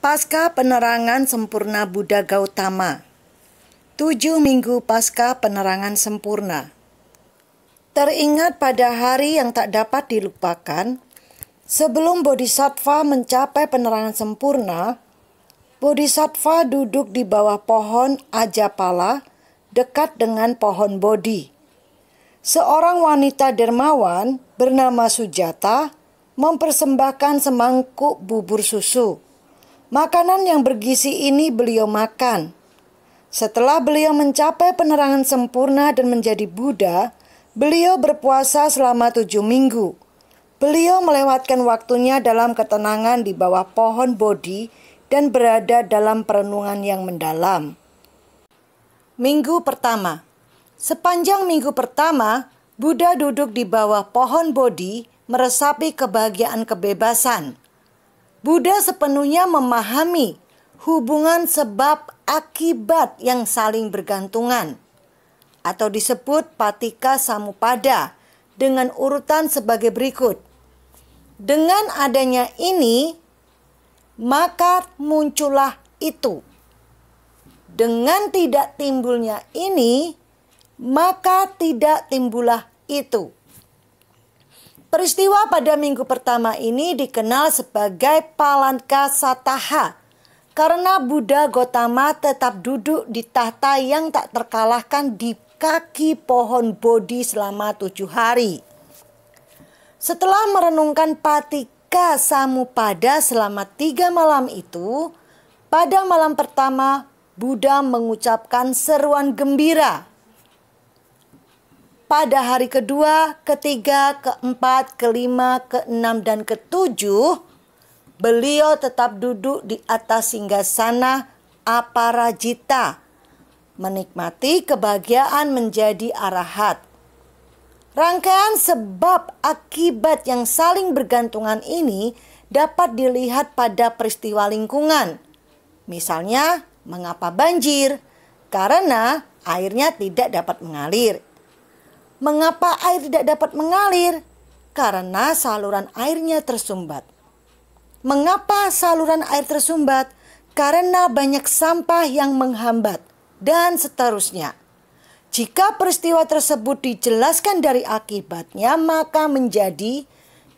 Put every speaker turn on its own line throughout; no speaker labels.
Pasca penerangan sempurna Buddha Gautama. 7 minggu pasca penerangan sempurna. Teringat pada hari yang tak dapat dilupakan, sebelum Bodhisattva mencapai penerangan sempurna, Bodhisattva duduk di bawah pohon Ajapala dekat dengan pohon Bodhi. Seorang wanita dermawan bernama Sujata mempersembahkan semangkuk bubur susu. Makanan yang bergizi ini beliau makan. Setelah beliau mencapai penerangan sempurna dan menjadi Buddha, beliau berpuasa selama 7 minggu. Beliau melewatkan waktunya dalam ketenangan di bawah pohon Bodhi dan berada dalam perenungan yang mendalam. Minggu pertama. Sepanjang minggu pertama, Buddha duduk di bawah pohon Bodhi meresapi kebahagiaan kebebasan. Buddha sepenuhnya memahami hubungan sebab akibat yang saling bergantungan, atau disebut Paticca Samuppada, dengan urutan sebagai berikut. Dengan adanya ini, maka muncullah itu. Dengan tidak timbulnya ini, maka tidak timbullah itu. Peristiwa pada minggu pertama ini dikenal sebagai Palanka Sataha karena Buddha Gautama tetap duduk di tahta yang tak terkalahkan di kaki pohon Bodhi selama 7 hari. Setelah merenungkan Paticca Samuppada selama 3 malam itu, pada malam pertama Buddha mengucapkan seruan gembira. Pada hari kedua, ketiga, keempat, kelima, keenam, dan ketujuh, beliau tetap duduk di atas singgasana Aparajita, menikmati kebahagiaan menjadi arahat. Rangkaian sebab akibat yang saling bergantungan ini dapat dilihat pada peristiwa lingkungan. Misalnya, mengapa banjir? Karena airnya tidak dapat mengalir. Mengapa air tidak dapat mengalir? Karena saluran airnya tersumbat. Mengapa saluran air tersumbat? Karena banyak sampah yang menghambat, dan seterusnya. Jika peristiwa tersebut dijelaskan dari akibatnya, maka menjadi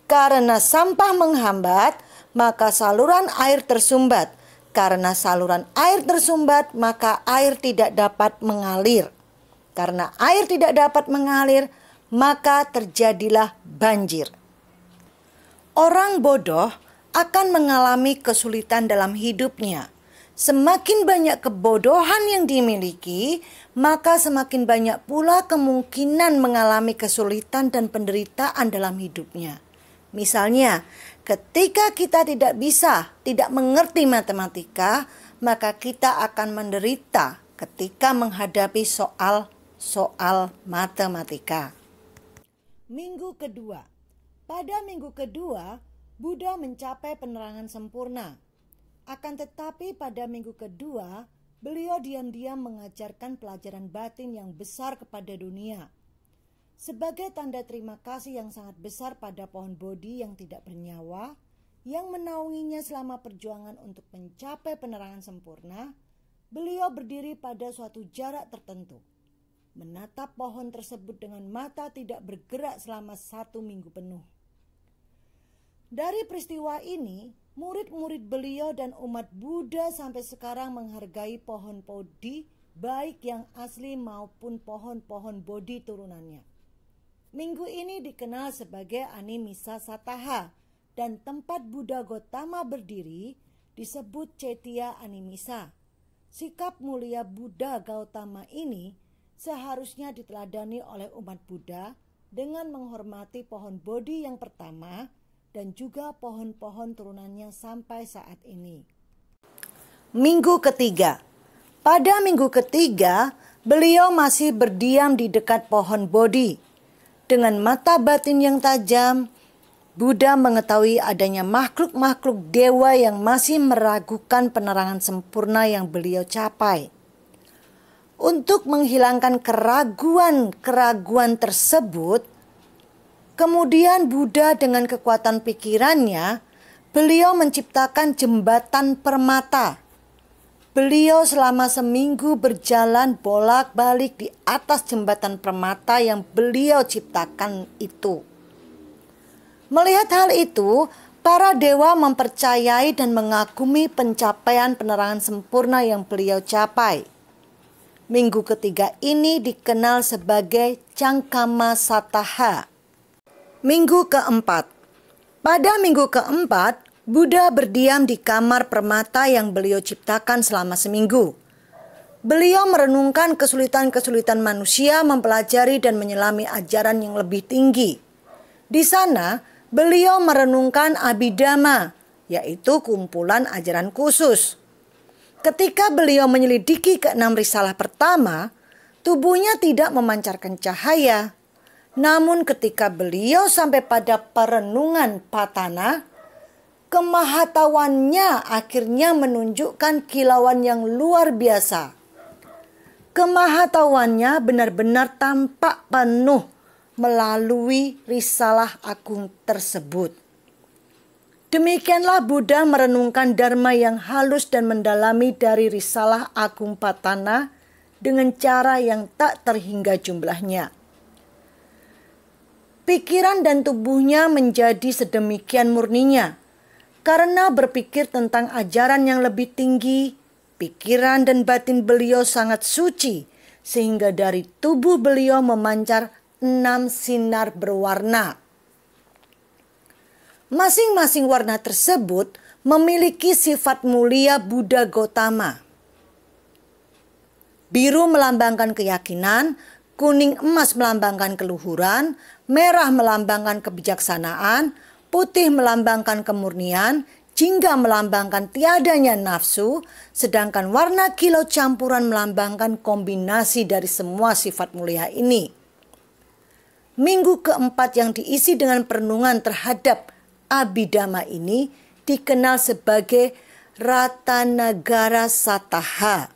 karena sampah menghambat, maka saluran air tersumbat. Karena saluran air tersumbat, maka air tidak dapat mengalir. Karena air tidak dapat mengalir, maka terjadilah banjir. Orang bodoh akan mengalami kesulitan dalam hidupnya. Semakin banyak kebodohan yang dimiliki, maka semakin banyak pula kemungkinan mengalami kesulitan dan penderitaan dalam hidupnya. Misalnya, ketika kita tidak mengerti matematika, maka kita akan menderita ketika menghadapi soal matematika. Minggu kedua. Pada minggu kedua, Buddha mencapai penerangan sempurna. Akan tetapi pada minggu kedua, beliau diam-diam mengajarkan pelajaran batin yang besar kepada dunia. Sebagai tanda terima kasih yang sangat besar pada pohon Bodhi yang tidak bernyawa, yang menaunginya selama perjuangan untuk mencapai penerangan sempurna, beliau berdiri pada suatu jarak tertentu, menatap pohon tersebut dengan mata tidak bergerak selama 1 minggu penuh. Dari peristiwa ini, murid-murid beliau dan umat Buddha sampai sekarang menghargai pohon Bodhi, baik yang asli maupun pohon-pohon Bodhi turunannya. Minggu ini dikenal sebagai Animisa Sataha, dan tempat Buddha Gautama berdiri disebut Cetya Animisa. Sikap mulia Buddha Gautama ini seharusnya diteladani oleh umat Buddha dengan menghormati pohon Bodhi yang pertama dan juga pohon-pohon turunannya sampai saat ini. Minggu ketiga. Pada minggu ketiga, beliau masih berdiam di dekat pohon Bodhi. Dengan mata batin yang tajam, Buddha mengetahui adanya makhluk-makhluk dewa yang masih meragukan penerangan sempurna yang beliau capai. Untuk menghilangkan keraguan-keraguan tersebut, kemudian Buddha dengan kekuatan pikirannya beliau menciptakan jembatan permata. Beliau selama seminggu berjalan bolak-balik di atas jembatan permata yang beliau ciptakan itu. Melihat hal itu, para dewa mempercayai dan mengagumi pencapaian penerangan sempurna yang beliau capai. Minggu ketiga ini dikenal sebagai Cangkama Sataha. Minggu keempat. Pada minggu keempat, Buddha berdiam di kamar permata yang beliau ciptakan selama seminggu. Beliau merenungkan kesulitan-kesulitan manusia mempelajari dan menyelami ajaran yang lebih tinggi. Di sana, beliau merenungkan Abhidhamma, yaitu kumpulan ajaran khusus. Ketika beliau menyelidiki keenam risalah pertama, tubuhnya tidak memancarkan cahaya. Namun ketika beliau sampai pada perenungan Patana, kemahatawannya akhirnya menunjukkan kilauan yang luar biasa. Kemahatawannya benar-benar tampak penuh melalui risalah agung tersebut. Demikianlah Buddha merenungkan dharma yang halus dan mendalami dari risalah agung Patana dengan cara yang tak terhingga jumlahnya. Pikiran dan tubuhnya menjadi sedemikian murninya. Karena berpikir tentang ajaran yang lebih tinggi, pikiran dan batin beliau sangat suci, sehingga dari tubuh beliau memancar 6 sinar berwarna. Masing-masing warna tersebut memiliki sifat mulia Buddha Gautama. Biru melambangkan keyakinan, kuning emas melambangkan keluhuran, merah melambangkan kebijaksanaan, putih melambangkan kemurnian, jingga melambangkan tiadanya nafsu, sedangkan warna kilau campuran melambangkan kombinasi dari semua sifat mulia ini. Minggu keempat yang diisi dengan perenungan terhadap Abhidhamma ini dikenal sebagai Ratanagara Sataha.